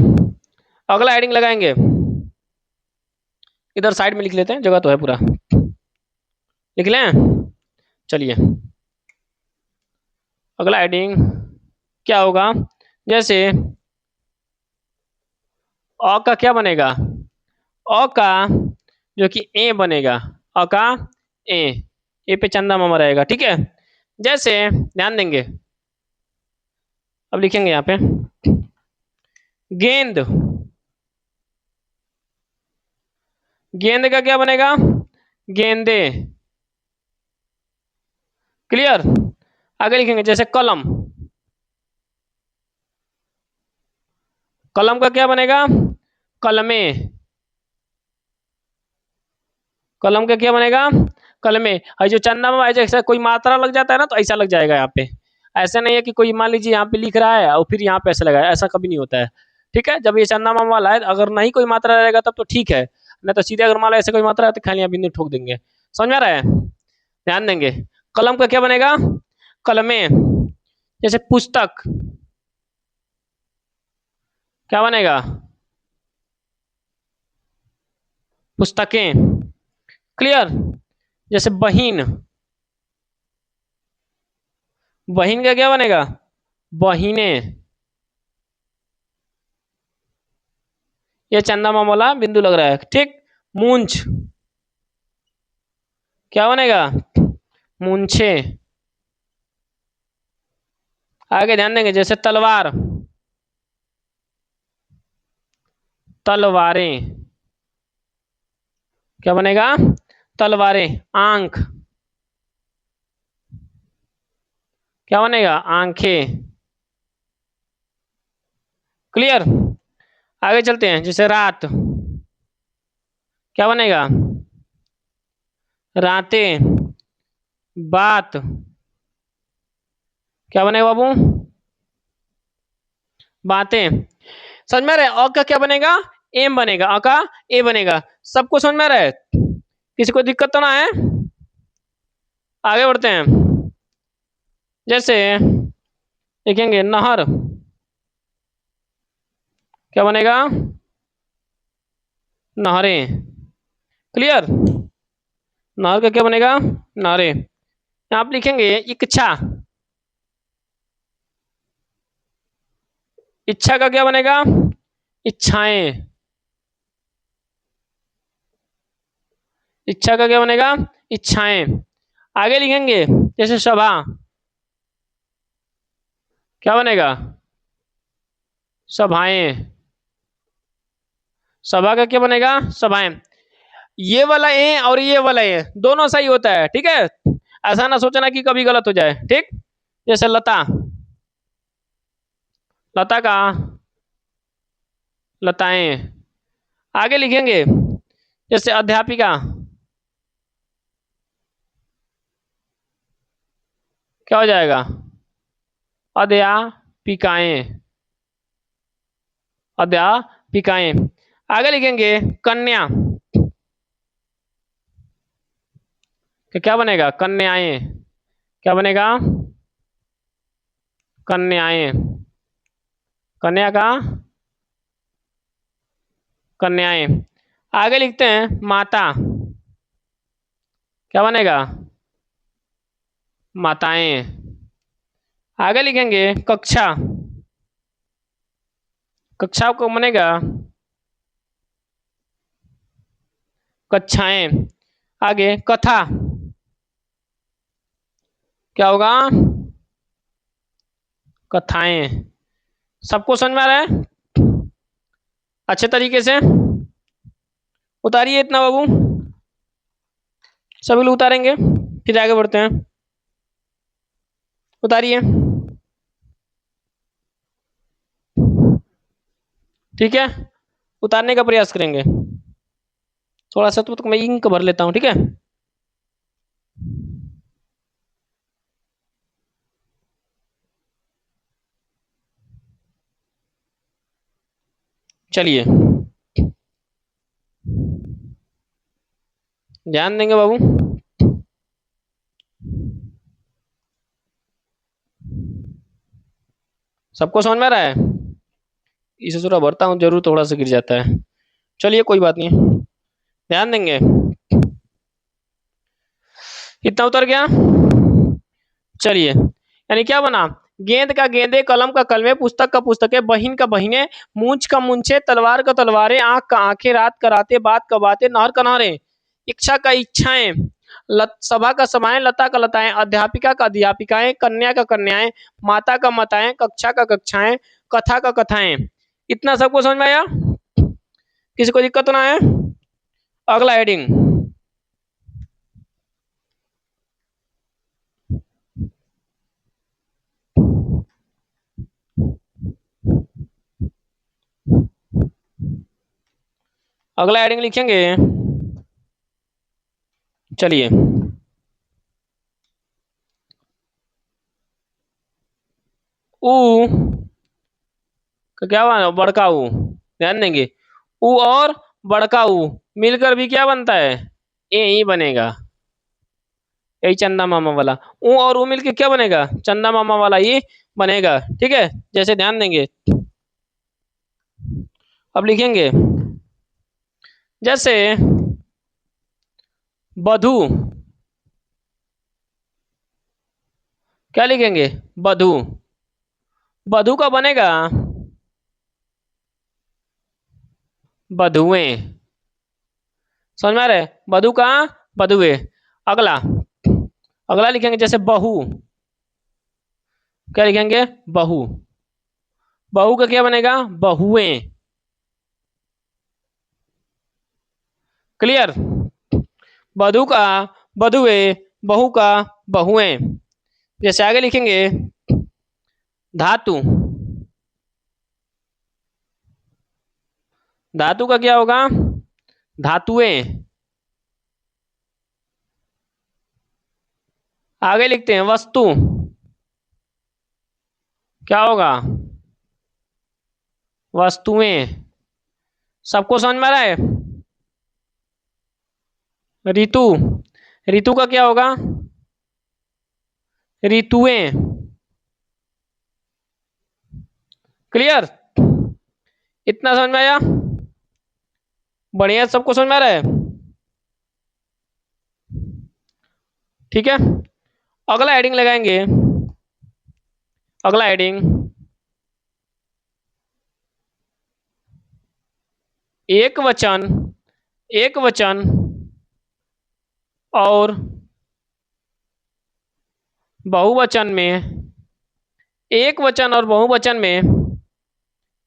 अगला हेडिंग लगाएंगे। इधर साइड में लिख लेते हैं, जगह तो है पूरा। लिख लें? चलिए अगला हेडिंग क्या होगा? जैसे अ का क्या बनेगा? अ का जो कि ए बनेगा। अ का ए, ए पे चंदा मामा रहेगा, ठीक है। जैसे ध्यान देंगे, अब लिखेंगे यहाँ पे गेंद। गेंद का क्या बनेगा? गेंदे। क्लियर? आगे लिखेंगे जैसे कलम, कलम का क्या बनेगा? कलमे। कलम का क्या बनेगा? कलमे। और जो चंदा में जैसे कोई मात्रा लग जाता है ना, तो ऐसा लग जाएगा यहाँ पे। ऐसा नहीं है कि कोई मान लीजिए यहाँ पे लिख रहा है और फिर यहाँ पे ऐसा लगा है, ऐसा कभी नहीं होता है। ठीक है, जब ये चंदा मामा वाला है, अगर नहीं कोई मात्रा रहेगा तब तो ठीक है, नहीं तो सीधे अगर मान लो ऐसे कोई मात्रा है तो खाली यहाँ बिंदु ठोक देंगे। समझ में आ रहा है? ध्यान देंगे। कलम का क्या बनेगा? कलमे। जैसे पुस्तक, क्या बनेगा? पुस्तकें। क्लियर? जैसे बहिन, बहिन का क्या बनेगा? बहिने। ये चंदा मामा वाला बिंदु लग रहा है, ठीक। मूंछ, क्या बनेगा? मूंछे। आगे ध्यान देंगे जैसे तलवार, तलवारें। क्या बनेगा? तलवारें। आंख, क्या बनेगा? आंखें। क्लियर? आगे चलते हैं, जैसे रात, क्या बनेगा? रातें। बात, क्या बनेगा बाबू? बातें। समझ में आ रहा है? अ का क्या बनेगा? एम बनेगा। अ का ए बनेगा। सबको समझ में आ रहा है? किसी को दिक्कत तो ना है? आगे बढ़ते हैं। जैसे लिखेंगे नहर, क्या बनेगा? नहरें। क्लियर? नहर का क्या बनेगा? नहरें। यहाँ आप लिखेंगे इच्छा, इच्छा का क्या बनेगा? इच्छाएं। इच्छा का क्या बनेगा? इच्छाएं। आगे लिखेंगे जैसे सभा, क्या बनेगा? सभाएं। सभा का क्या बनेगा? सभाएं। ये वाला ए और ये वाला ए दोनों सही होता है, ठीक है। ऐसा ना सोचना कि कभी गलत हो जाए, ठीक। जैसे लता, लता का लताएं। आगे लिखेंगे जैसे अध्यापिका, क्या हो जाएगा? अध्यापिकाएं, अध्यापिकाएं। आगे लिखेंगे कन्या, तो क्या बनेगा? कन्याएं। क्या बनेगा? कन्याएं। कन्या का कन्याएं। आगे लिखते हैं माता, क्या बनेगा? माताएं। आगे लिखेंगे कक्षा, कक्षा को बनेगा कक्षाएं। आगे कथा, क्या होगा? कथाएं। सबको समझ में आ रहा है? अच्छे तरीके से उतारिए इतना बाबू, सभी लोग उतारेंगे फिर आगे बढ़ते हैं। उतारिए, ठीक है। उतारने का प्रयास करेंगे। थोड़ा सा तो मैं इंक भर लेता हूं, ठीक है। चलिए ध्यान देंगे बाबू। सबको समझ में आ रहा है? इसे थोड़ा भरता हूँ, जरूर थोड़ा सा गिर जाता है। चलिए कोई बात नहीं, ध्यान देंगे। इतना उतर गया। चलिए, यानी क्या बना? गेंद का गेंदे, कलम का कलमे, पुस्तक का पुस्तकें, बहिन का बहिने, मूंछ का मूंछे, तलवार का तलवारें, आंख का आंखें, रात का रातें, बात का बातें, नहर का नहरें, इच्छा का इच्छाएं, सभा का सभाएं, लता का लताएं, अध्यापिका का अध्यापिकाएं, कन्या का कन्याएं, माता का माताएं, कक्षा का कक्षाएं, कथा का कथाएं। इतना सबको समझ में आया? किसी को दिक्कत तो ना है? अगला हेडिंग, अगला हेडिंग लिखेंगे। चलिए, ऊ का क्या बना? बड़का ऊ। ध्यान देंगे, ऊ और बड़का ऊ मिलकर भी क्या बनता है? ए ही बनेगा। यही चंदा मामा वाला। ऊ और ऊ मिलकर क्या बनेगा? चंदा मामा वाला ही बनेगा, ठीक है। जैसे ध्यान देंगे, अब लिखेंगे जैसे बधू, क्या लिखेंगे? बधू। बधू का बनेगा बधुएं। समझ में आ रहा है? बधू का बधुए। अगला, अगला लिखेंगे जैसे बहू, क्या लिखेंगे? बहू। बहू का क्या बनेगा? बहुएं। क्लियर? बधू का बधुए, बहू का बहुएं। जैसे आगे लिखेंगे धातु, धातु का क्या होगा? धातुएं। आगे लिखते हैं वस्तु, क्या होगा? वस्तुएं। सबको समझ में आ रहा है? ऋतु, ऋतु का क्या होगा? ऋतुएं। क्लियर? इतना समझ में आया? बढ़िया, सबको समझ में आ रहा है? ठीक है। अगला हेडिंग लगाएंगे, अगला हेडिंग एक वचन, एक वचन और बहुवचन में, एक वचन और बहुवचन में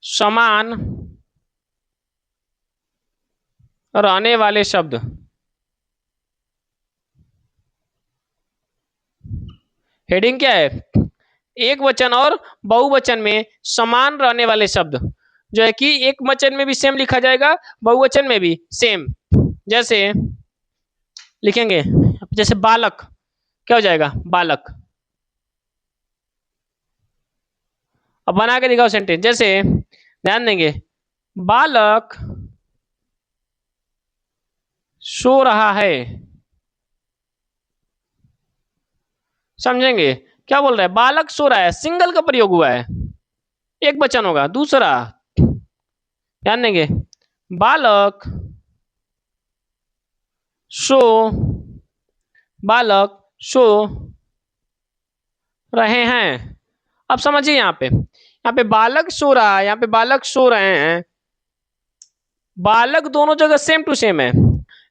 समान रहने वाले शब्द। हेडिंग क्या है? एक वचन और बहुवचन में समान रहने वाले शब्द, जो है कि एक वचन में भी सेम लिखा जाएगा, बहुवचन में भी सेम। जैसे लिखेंगे, जैसे बालक, क्या हो जाएगा? बालक। अब बना के दिखाओ सेंटेंस। जैसे ध्यान देंगे, बालक सो रहा है। समझेंगे क्या बोल रहा है? बालक सो रहा है, सिंगल का प्रयोग हुआ है, एक वचन होगा। दूसरा ध्यान देंगे, बालक सो, बालक सो रहे हैं। अब समझिए, यहाँ पे बालक सो रहा है, यहाँ पे बालक सो रहे हैं। बालक दोनों जगह सेम टू सेम है,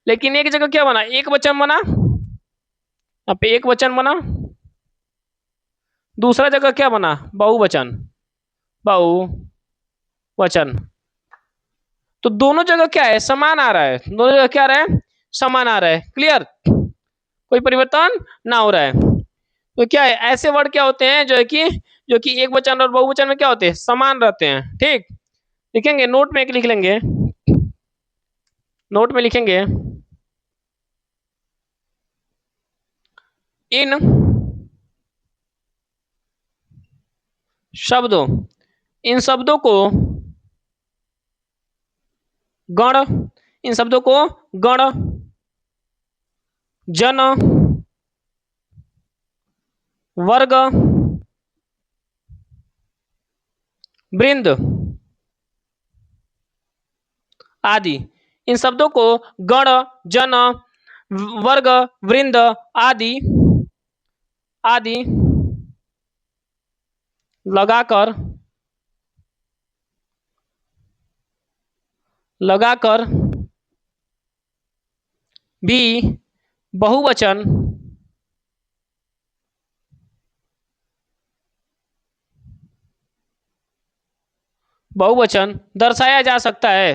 लेकिन एक जगह क्या बना? एक वचन बना, यहाँ पे एक वचन बना। दूसरा जगह क्या बना? बहुवचन, बहुवचन। तो दोनों जगह क्या है? समान आ रहा है। दोनों जगह क्या आ रहा है? समान आ रहा है। क्लियर? कोई परिवर्तन ना हो रहा है। तो क्या है, ऐसे वर्ड क्या होते हैं जो कि एक वचन और बहुवचन में क्या होते हैं? समान रहते हैं। ठीक, लिखेंगे नोट में, एक लिख लेंगे, नोट में लिखेंगे, इन शब्दों, इन शब्दों को गण, इन शब्दों को गण, जन, वर्ग, वृंद आदि, इन शब्दों को गण, जन, वर्ग, वृंद आदि आदि लगाकर लगाकर भी बहुवचन बहुवचन दर्शाया जा सकता है।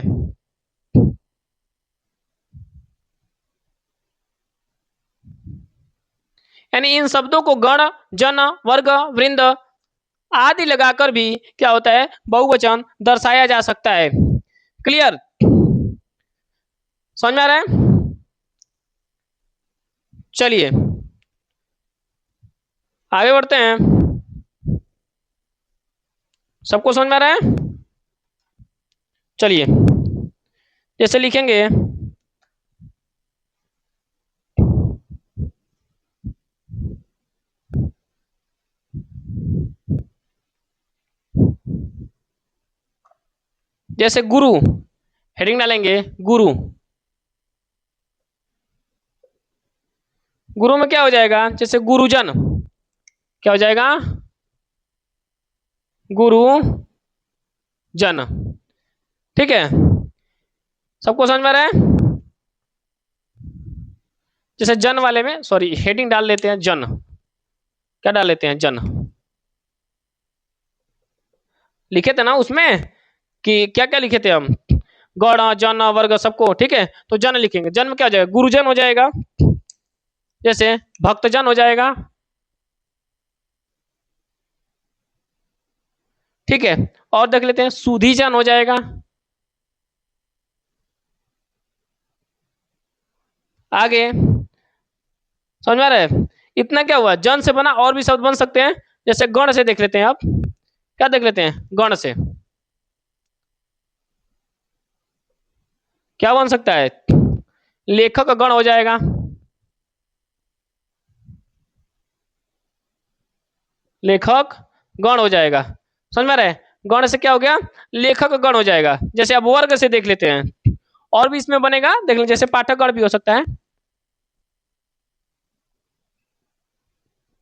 यानी इन शब्दों को गण, जन, वर्ग, वृंद आदि लगाकर भी क्या होता है? बहुवचन दर्शाया जा सकता है। क्लियर? समझ में आ रहा है? चलिए आगे बढ़ते हैं। सबको समझ में आ रहा है? चलिए, जैसे लिखेंगे, जैसे गुरु, हेडिंग डालेंगे गुरु। गुरु में क्या हो जाएगा? जैसे गुरुजन, क्या हो जाएगा? गुरुजन। ठीक है, सबको समझ में आ रहा है? जैसे जन वाले में, सॉरी, हेडिंग डाल लेते हैं जन। क्या डाल लेते हैं? जन। लिखे थे ना उसमें कि क्या क्या लिखे थे हम? गण, जन, वर्ग सबको। ठीक है, तो जन लिखेंगे। जन में क्या हो जाएगा? गुरुजन हो जाएगा। जैसे भक्तजन हो जाएगा। ठीक है, और देख लेते हैं, सुधीजन हो जाएगा। आगे समझ में आ रहा है? इतना क्या हुआ? जन से बना, और भी शब्द बन सकते हैं। जैसे गण से देख लेते हैं आप, क्या देख लेते हैं? गण से क्या बन सकता है? लेखक गण हो जाएगा। लेखक गण हो जाएगा। समझ में आ रहा है? गण से क्या हो गया? लेखक गण हो जाएगा। जैसे अब वर्ग से देख लेते हैं, और भी इसमें बनेगा, देख लें। जैसे पाठक गण भी हो सकता है।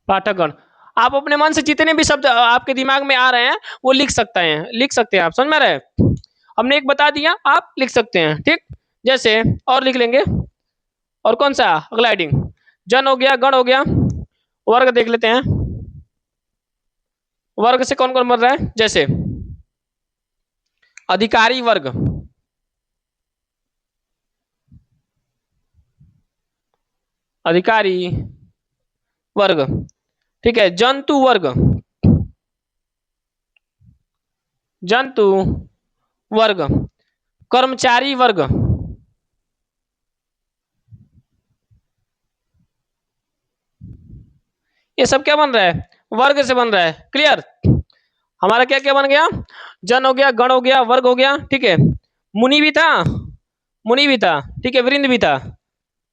पाठकगण, आप अपने मन से जितने भी शब्द आपके दिमाग में आ रहे हैं वो लिख सकते हैं, लिख सकते हैं आप। समझ में आ रहा है? हमने एक बता दिया, आप लिख सकते हैं। ठीक, जैसे और लिख लेंगे। और कौन सा? अगला हेडिंग, जन हो गया, गण हो गया, वर्ग देख लेते हैं। वर्ग से कौन कौन बन रहा है, जैसे अधिकारी वर्ग, अधिकारी वर्ग, ठीक है। जंतु वर्ग, जंतु वर्ग, कर्मचारी वर्ग, ये सब क्या बन रहा है, वर्ग से बन रहा है। क्लियर। हमारा क्या क्या बन गया, जन हो गया, गण हो गया, वर्ग हो गया, ठीक है। मुनि भी था, मुनि भी था, ठीक है, वृंद भी था।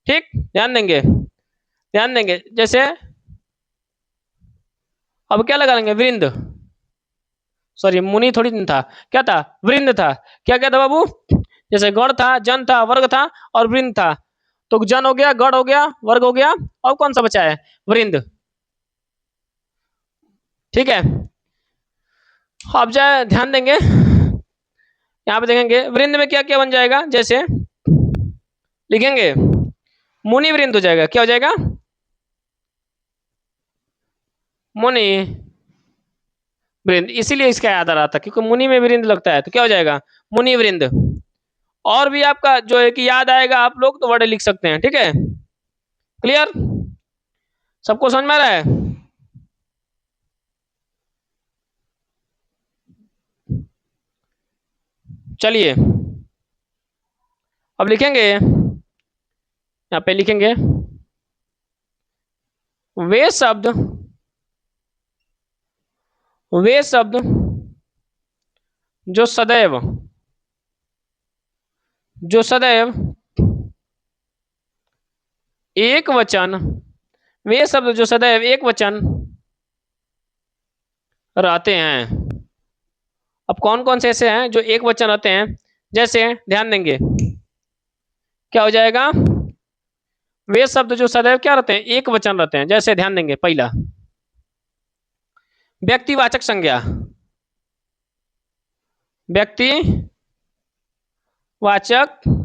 ठीक, ध्यान देंगे, ध्यान देंगे। जैसे अब क्या लगा लेंगे, वृंद, सॉरी मुनि थोड़ी नहीं था, क्या था, वृंद था। क्या क्या था बाबू, जैसे गण था, जन था, वर्ग था और वृंद था। तो जन हो गया, गण हो गया, वर्ग हो गया, और कौन सा बचा है, वृंद। ठीक है। अब जाए ध्यान देंगे, यहाँ पे देखेंगे वृंद में क्या क्या बन जाएगा, जैसे लिखेंगे मुनि वृंद हो जाएगा। क्या हो जाएगा, मुनि वृंद, इसीलिए इसका याद आ रहा था क्योंकि मुनि में वृंद लगता है, तो क्या हो जाएगा, मुनि वृंद। और भी आपका जो है कि याद आएगा, आप लोग तो वर्ड लिख सकते हैं। ठीक है, क्लियर, सबको समझ में आ रहा है। चलिए अब लिखेंगे, यहाँ पे लिखेंगे वे शब्द, वे शब्द जो सदैव, जो सदैव एक वचन, वे शब्द जो सदैव एक वचन रहते हैं। अब कौन कौन से ऐसे हैं जो एक वचन रहते हैं, जैसे ध्यान देंगे क्या हो जाएगा, वे शब्द जो सदैव क्या रहते हैं, एक वचन रहते हैं। जैसे ध्यान देंगे, पहला व्यक्तिवाचक संज्ञा, व्यक्तिवाचक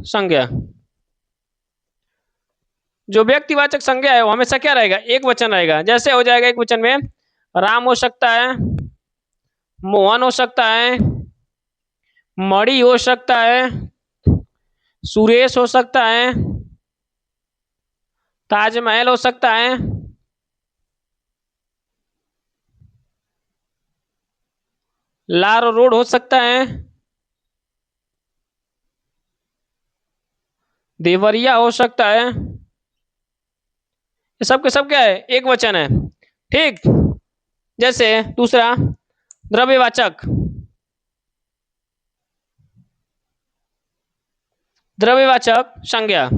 संज्ञा, जो व्यक्तिवाचक संज्ञा है वो हमेशा क्या रहेगा, एक वचन रहेगा। जैसे हो जाएगा एक वचन में राम हो सकता है, मोहन हो सकता है, मणि हो सकता है, सुरेश हो सकता है, ताजमहल हो सकता है, लाल रोड हो सकता है, देवरिया हो सकता है। ये सब के सब क्या है, एक वचन है। ठीक, जैसे दूसरा द्रव्यवाचक, द्रव्यवाचक संज्ञा,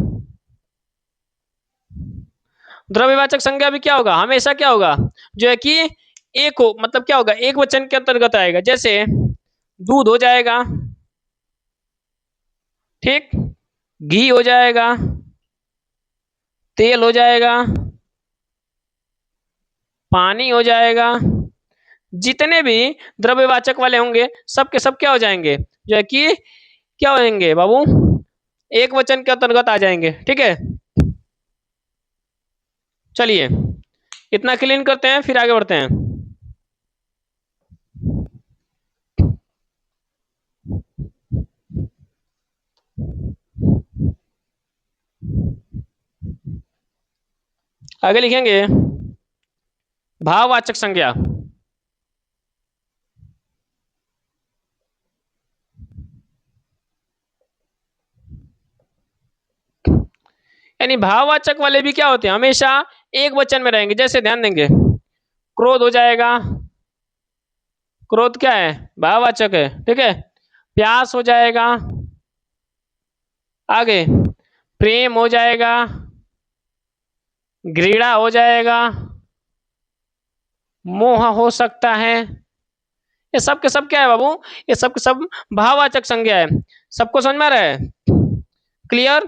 द्रव्यवाचक संज्ञा भी क्या होगा, हमेशा क्या होगा, जो है कि एक हो, मतलब क्या होगा, एक वचन के अंतर्गत आएगा। जैसे दूध हो जाएगा, ठीक, घी हो जाएगा, तेल हो जाएगा, पानी हो जाएगा। जितने भी द्रव्यवाचक वाले होंगे सब के सब क्या हो जाएंगे, जो है कि क्या होंगे बाबू, एक वचन के अंतर्गत आ जाएंगे। ठीक है, चलिए इतना क्लीन करते हैं, फिर आगे बढ़ते हैं। आगे लिखेंगे भाववाचक संज्ञा, यानी भाववाचक वाले भी क्या होते हैं, हमेशा एक वचन में रहेंगे। जैसे ध्यान देंगे क्रोध हो जाएगा, क्रोध क्या है, भाववाचक है। ठीक है, प्यास हो जाएगा, आगे प्रेम हो जाएगा, घृणा हो जाएगा, मोह हो सकता है। ये सब के सब क्या है बाबू, ये सब के सब भाववाचक संज्ञा है। सबको समझ में आ रहा है, क्लियर।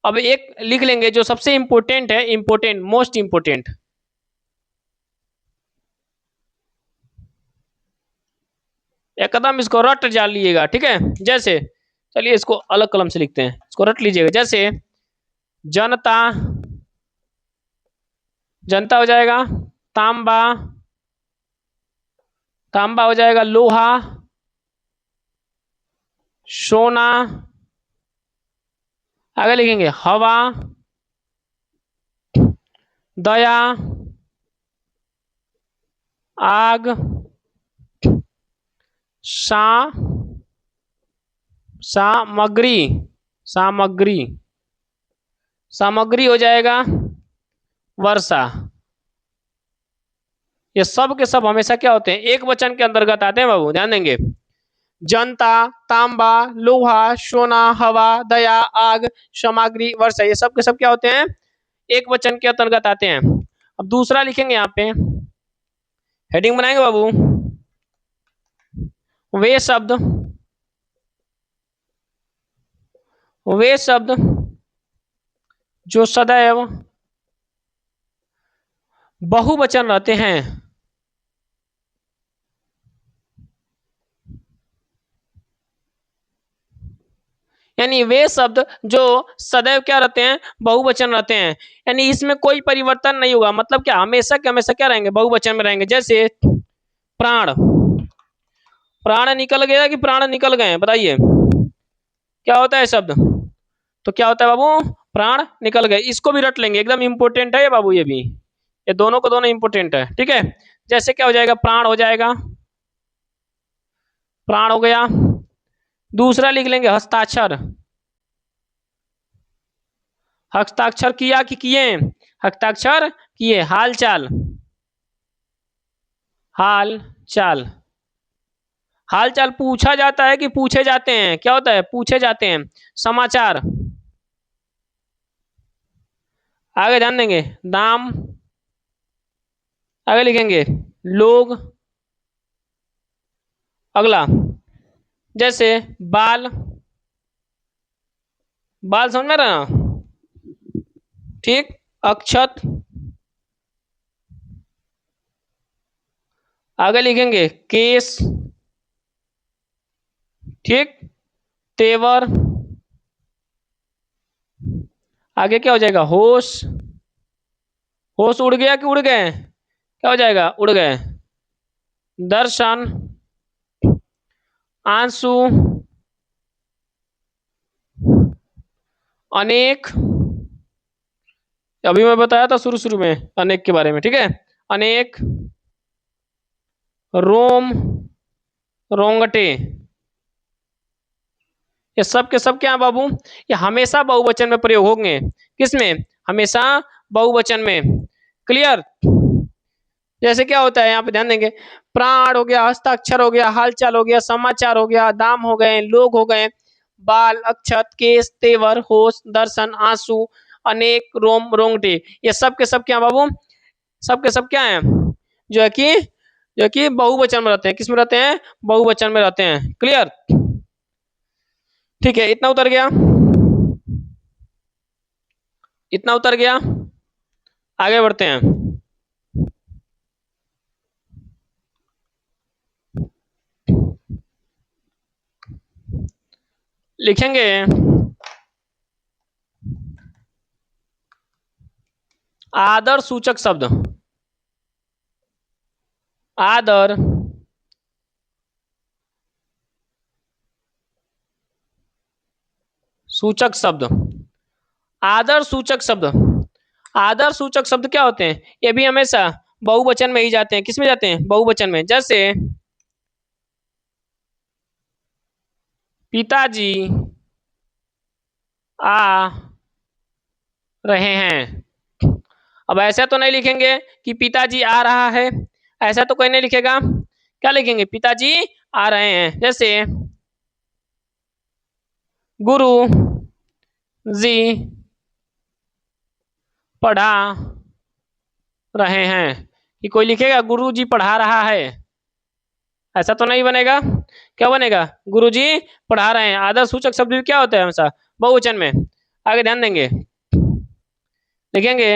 अब एक लिख लेंगे जो सबसे इंपोर्टेंट है, इंपोर्टेंट, मोस्ट इंपोर्टेंट, एकदम इसको रट जालिएगा। ठीक है, जैसे चलिए इसको अलग कलम से लिखते हैं, इसको रट लीजिएगा। जैसे जनता, जनता हो जाएगा तांबा, तांबा हो जाएगा लोहा, सोना, आगे लिखेंगे हवा, दया, आग, सा सामग्री, सामग्री, सामग्री हो जाएगा वर्षा। ये सब के सब हमेशा क्या होते हैं, एक वचन के अंतर्गत आते हैं बाबू, ध्यान देंगे। जनता, तांबा, लोहा, सोना, हवा, दया, आग, सामग्री, वर्षा, ये सब के सब क्या होते हैं, एक वचन के अंतर्गत आते हैं। अब दूसरा लिखेंगे यहाँ पे, हेडिंग बनाएंगे बाबू, वे शब्द, वे शब्द जो सदैव बहुवचन रहते हैं, यानी वे शब्द जो सदैव क्या रहते हैं, बहुवचन रहते हैं, यानी इसमें कोई परिवर्तन नहीं होगा, मतलब क्या हमेशा के हमेशा क्या रहेंगे, बहुवचन में रहेंगे। जैसे प्राण, प्राण निकल गया कि प्राण निकल गए, बताइए क्या होता है शब्द, तो क्या होता है बाबू, प्राण निकल गए। इसको भी रट लेंगे, एकदम इंपोर्टेंट है ये बाबू, ये भी, ये दोनों को दोनों इंपोर्टेंट है, ठीक है। जैसे क्या हो जाएगा, प्राण हो जाएगा, प्राण हो गया। दूसरा लिख लेंगे हस्ताक्षर, हस्ताक्षर किया कि किए, हस्ताक्षर किए। हाल चाल, हाल चाल, हाल चाल पूछा जाता है कि पूछे जाते हैं, क्या होता है, पूछे जाते हैं। समाचार, आगे ध्यान देंगे, दाम, आगे लिखेंगे लोग। अगला जैसे बाल, बाल समझ में आ रहा ना, ठीक। अक्षत, आगे लिखेंगे केस, ठीक। तेवर, आगे क्या हो जाएगा, होश, होश उड़ गया कि उड़ गए, क्या हो जाएगा, उड़ गए। दर्शन, आंसू, अनेक, अभी मैं बताया था शुरू शुरू में अनेक के बारे में, ठीक है। अनेक, रोम, रोंगटे, ये सब के सब क्या है बाबू, ये हमेशा बहुवचन में प्रयोग होंगे। किसमें, हमेशा बहुवचन में, क्लियर। जैसे क्या होता है यहाँ पे ध्यान देंगे, प्राण हो गया, हस्ताक्षर हो गया, हालचाल हो गया, समाचार हो गया, दाम हो गए, लोग हो गए, बाल, अक्षत, केस, तेवर, होश, दर्शन, आंसू, अनेक, रोम, रोंगटे, ये सब के सब क्या बाबू, सब के सब क्या है, जो है कि बहुवचन में रहते हैं। किस में रहते हैं, बहुवचन में रहते हैं, क्लियर। ठीक है, इतना उतर गया, इतना उतर गया। आगे बढ़ते हैं, लिखेंगे आदर सूचक शब्द, आदर सूचक शब्द, आदर सूचक शब्द, आदर सूचक शब्द क्या होते हैं, ये भी हमेशा बहुवचन में ही जाते हैं। किस में जाते हैं, बहुवचन में। जैसे पिताजी आ रहे हैं, अब ऐसा तो नहीं लिखेंगे कि पिताजी आ रहा है, ऐसा तो कोई नहीं लिखेगा, क्या लिखेंगे, पिताजी आ रहे हैं। जैसे गुरु जी पढ़ा रहे हैं, कि कोई लिखेगा गुरु जी पढ़ा रहा है, ऐसा तो नहीं बनेगा। क्या बनेगा, गुरु जी पढ़ा रहे हैं। आदर सूचक शब्द भी क्या होता है, हमेशा बहुवचन में। आगे ध्यान देंगे, लिखेंगे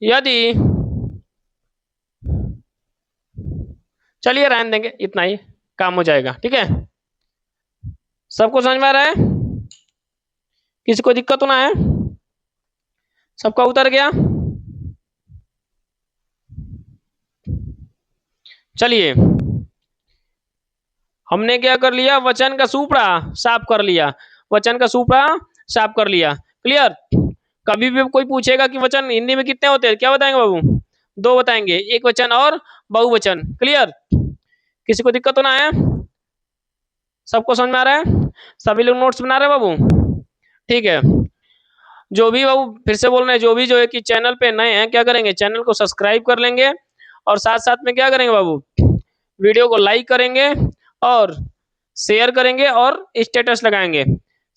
यदि, चलिए रहने देंगे, इतना ही काम हो जाएगा, ठीक है। सबको समझ में आ रहा है, किसी को दिक्कत तो ना है, सबका उतर गया। चलिए, हमने क्या कर लिया, वचन का सुपड़ा साफ कर लिया, वचन का सुपड़ा साफ कर लिया। क्लियर। कभी भी कोई पूछेगा कि वचन हिंदी में कितने होते हैं, क्या बताएंगे बाबू? दो बताएंगे, एक वचन और बहुवचन। क्लियर। किसी को दिक्कत तो ना है? सबको समझ में आ रहा है? सभी लोग नोट्स बना रहे हैं बाबू? ठीक है। जो भी बाबू फिर से बोल रहे हैं, जो भी जो है कि चैनल पे नए हैं, क्या करेंगे, चैनल को सब्सक्राइब कर लेंगे और साथ साथ में क्या करेंगे बाबू, वीडियो को लाइक करेंगे और शेयर करेंगे और स्टेटस लगाएंगे।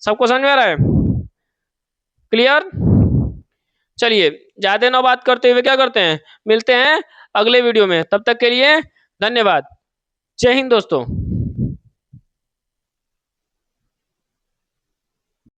सबको समझ में आ रहा है? क्लियर। चलिए, ज्यादा ना बात करते हुए क्या करते हैं, मिलते हैं अगले वीडियो में। तब तक के लिए धन्यवाद। जय हिंद दोस्तों।